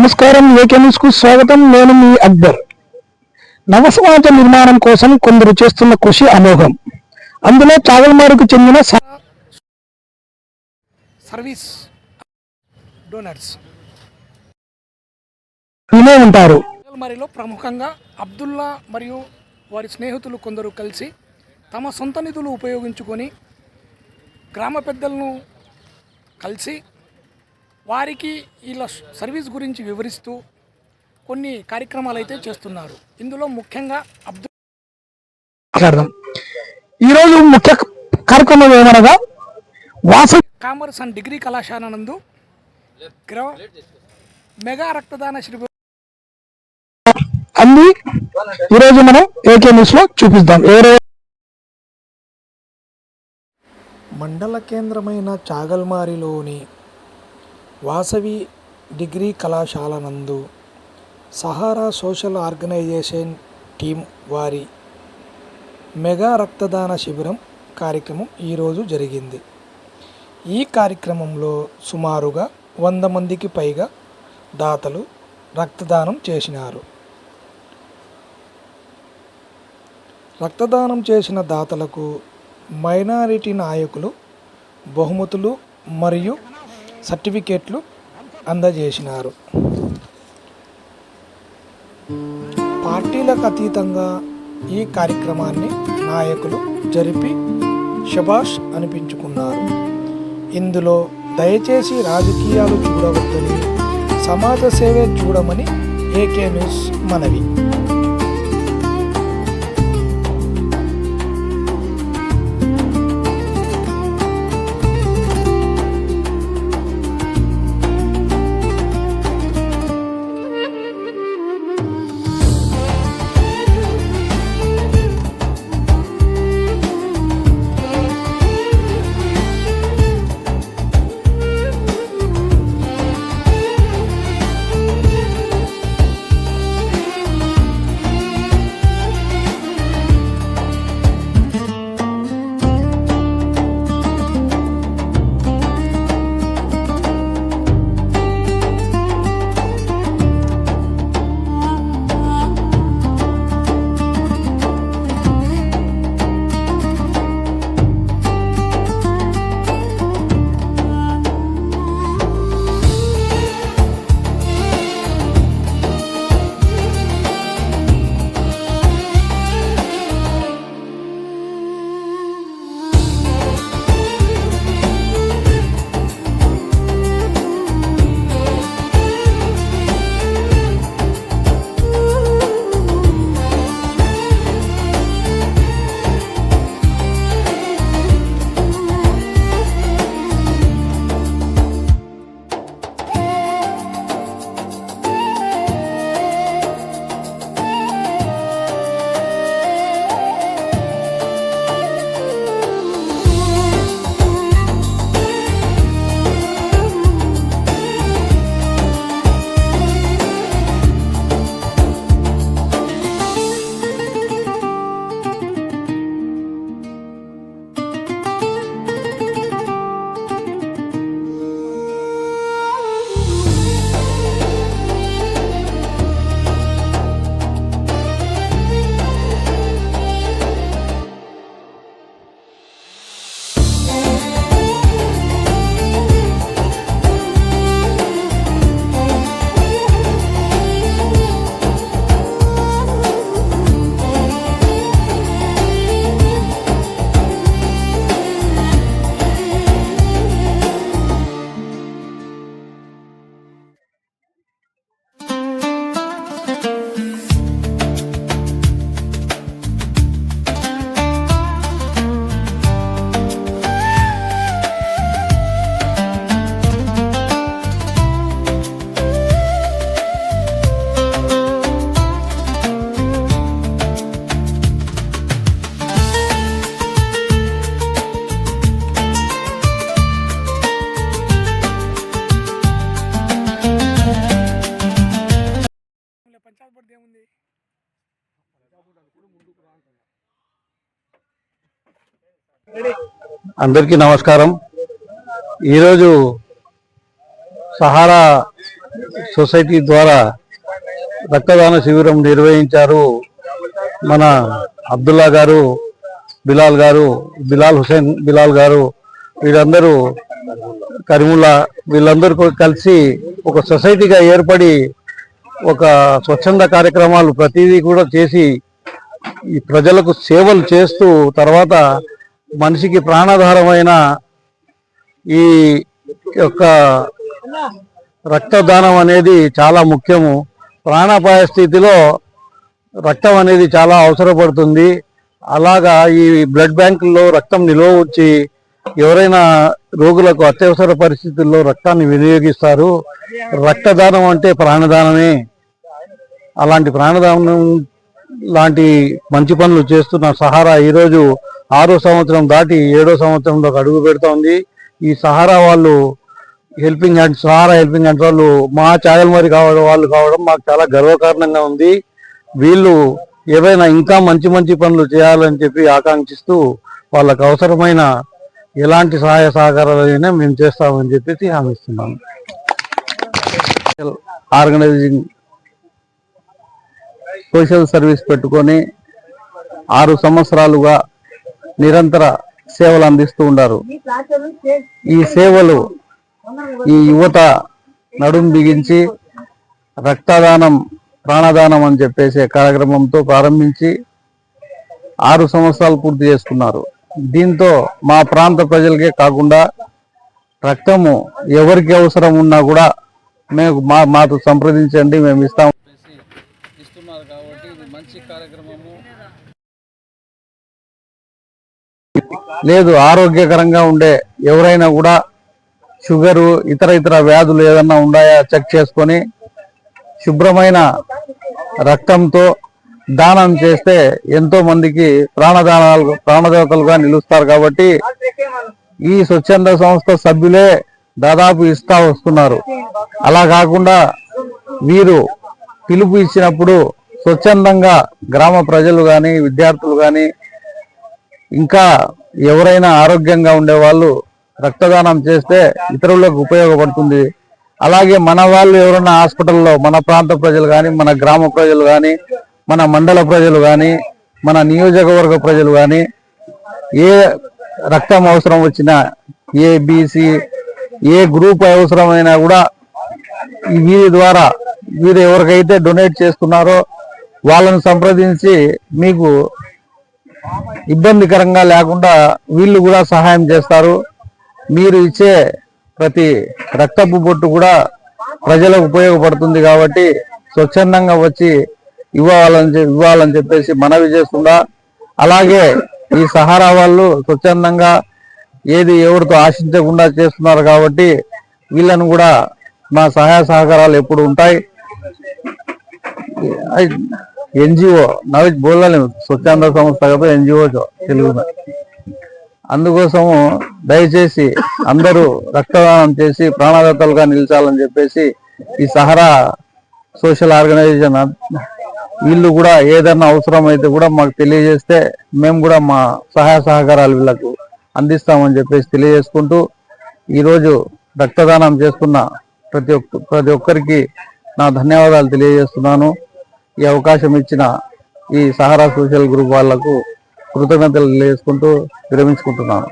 నమస్కారం. AK news కు స్వాగతం. నేను మీ అక్బర్. నవ సమాజ నిర్మాణం కోసం కొందరు చేస్తున్న కృషి అమోఘం. అందులో చాగల్మారుకు చెందిన సర్వీస్ డోనర్స్ వినే ఉంటారు. చాగల్మారిలో ప్రముఖంగా అబ్దుల్లా మరియు వారి స్నేహితులు కొందరు కలిసి తమ సొంత నిధులు ఉపయోగించుకొని గ్రామ పెద్దలను కలిసి వారికి వీళ్ళ సర్వీస్ గురించి వివరిస్తూ కొన్ని కార్యక్రమాలు అయితే చేస్తున్నారు. ఇందులో ముఖ్యంగా ఈరోజు ముఖ్య కార్యక్రమం ఏమనగా కామర్స్ అండ్ డిగ్రీ కళాశాల నందు మెగా రక్తదాన శిబిరం అన్ని ఈరోజు మనం ఏకే న్యూస్ లో చూపిద్దాం. మండల కేంద్రమైన చాగల్మారిలోని వాసవి డిగ్రీ కళాశాల నందు సహారా సోషల్ ఆర్గనైజేషన్ టీం వారి మెగా రక్తదాన శిబిరం కార్యక్రమం ఈరోజు జరిగింది. ఈ కార్యక్రమంలో సుమారుగా 100 మందికి పైగా దాతలు రక్తదానం చేసినారు. రక్తదానం చేసిన దాతలకు మైనారిటీ నాయకులు బహుమతులు మరియు సర్టిఫికేట్లు అందజేసినారు. పార్టీలకు అతీతంగా ఈ కార్యక్రమాన్ని నాయకులు జరిపి శభాష్ అనిపించుకున్నారు. ఇందులో దయచేసి రాజకీయాలు చూడవద్దని, సమాజ సేవే చూడమని ఏకే న్యూస్ మనవి. అందరికీ నమస్కారం. ఈరోజు సహారా సొసైటీ ద్వారా రక్తదాన శిబిరం నిర్వహించారు. మన అబ్దుల్లా గారు, బిలాల్ హుసేన్ గారు, వీళ్ళందరూ కరీముల్లా, వీళ్ళందరూ కలిసి ఒక సొసైటీగా ఏర్పడి ఒక స్వచ్ఛంద కార్యక్రమాలు ప్రతిదీ కూడా చేసి ఈ ప్రజలకు సేవలు చేస్తూ తర్వాత మనిషికి ప్రాణాధారమైన ఈ యొక్క రక్తదానం అనేది చాలా ముఖ్యము. ప్రాణాపాయ స్థితిలో రక్తం అనేది చాలా అవసరపడుతుంది. అలాగా ఈ బ్లడ్ బ్యాంకుల్లో రక్తం నిల్వ ఉంచి ఎవరైనా రోగులకు అత్యవసర పరిస్థితుల్లో రక్తాన్ని వినియోగిస్తారు. రక్తదానం అంటే ప్రాణదానమే. అలాంటి ప్రాణదానం లాంటి మంచి పనులు చేస్తున్న సహారా ఈరోజు 6వ సంవత్సరం దాటి 7వ సంవత్సరంలోకి అడుగు పెడుతోంది. ఈ సహారా వాళ్ళు సహారా హెల్పింగ్ హ్యాండ్స్ వాళ్ళు మా ఛానల్ మరి వాళ్ళు కావడం మాకు చాలా గర్వకారణంగా ఉంది. వీళ్ళు ఏవైనా ఇంకా మంచి మంచి పనులు చేయాలని చెప్పి ఆకాంక్షిస్తూ వాళ్ళకు అవసరమైన ఎలాంటి సహాయ సహకారాలైనా మేము చేస్తామని చెప్పేసి హామీ ఇస్తున్నాము. ఆర్గనైజింగ్ సోషల్ సర్వీస్ పెట్టుకొని 6 సంవత్సరాలుగా నిరంతర సేవలు అందిస్తూ ఉన్నారు. ఈ సేవలు ఈ యువత నడుం బిగించి రక్తదానం ప్రాణదానం అని చెప్పేసి కార్యక్రమంతో ప్రారంభించి 6 సంవత్సరాలు పూర్తి చేసుకున్నారు. దీంతో మా ప్రాంత ప్రజలకే కాకుండా రక్తము ఎవరికి అవసరం ఉన్నా కూడా మాతో సంప్రదించండి, మేము ఇస్తాము ఇస్తున్నారు. కాబట్టి ఇది మంచి కార్యక్రమము. లేదు ఆరోగ్యకరంగా ఉండే ఎవరైనా కూడా షుగరు ఇతర వ్యాధులు ఏదన్నా ఉన్నాయా చెక్ చేసుకొని శుభ్రమైన రక్తంతో దానం చేస్తే ఎంతో మందికి ప్రాణదాతలుగా నిలుస్తారు. కాబట్టి ఈ స్వచ్ఛంద సంస్థ సభ్యులే దాదాపు ఇస్తా వస్తున్నారు. అలా కాకుండా వీరు పిలుపు ఇచ్చినప్పుడు స్వచ్ఛందంగా గ్రామ ప్రజలు కానీ విద్యార్థులు కానీ ఇంకా ఎవరైనా ఆరోగ్యంగా ఉండే వాళ్ళు రక్తదానం చేస్తే ఇతరులకు ఉపయోగపడుతుంది. అలాగే మన వాళ్ళు ఎవరైనా హాస్పిటల్లో మన ప్రాంత ప్రజలు కానీ మన గ్రామ ప్రజలు కానీ మన మండల ప్రజలు కానీ మన నియోజకవర్గ ప్రజలు కానీ ఏ రక్తం అవసరం వచ్చినా ఏబిసి ఏ గ్రూప్ అవసరమైనా కూడా వీరి ద్వారా వీరు ఎవరికైతే డొనేట్ చేస్తున్నారో వాళ్ళను సంప్రదించి మీకు ఇబ్బందికరంగా లేకుండా వీళ్ళు కూడా సహాయం చేస్తారు. మీరు ఇచ్చే ప్రతి రక్తపు బొట్టు కూడా ప్రజలకు ఉపయోగపడుతుంది. కాబట్టి స్వచ్ఛందంగా వచ్చి ఇవ్వాలని చెప్పేసి మనవి చేస్తుందా. అలాగే ఈ సహారా వాళ్ళు స్వచ్ఛందంగా ఏది ఎవరితో ఆశించకుండా చేస్తున్నారు. కాబట్టి వీళ్ళను కూడా మా సహాయ సహకారాలు ఎప్పుడు ఉంటాయి. ఎన్జిఓ నవి బోల్లేము స్వచ్ఛంద సంస్థ కదా ఎన్జిఓ తెలుగు. అందుకోసము దయచేసి అందరూ రక్తదానం చేసి ప్రాణదాతలుగా నిలిచాలని చెప్పేసి ఈ సహారా సోషల్ ఆర్గనైజేషన్ వీళ్ళు కూడా ఏదైనా అవసరం అయితే కూడా మాకు తెలియజేస్తే మేము కూడా మా సహాయ సహకారాలు వీళ్ళకు అందిస్తామని చెప్పేసి తెలియజేసుకుంటూ ఈరోజు రక్తదానం చేస్తున్న ప్రతి ఒక్కరికి నా ధన్యవాదాలు తెలియజేస్తున్నాను. ఈ అవకాశం ఇచ్చిన ఈ సహారా సోషల్ గ్రూప్ వాళ్లకు కృతజ్ఞతలు తెలియజేసుకుంటూ విరమించుకుంటున్నాను.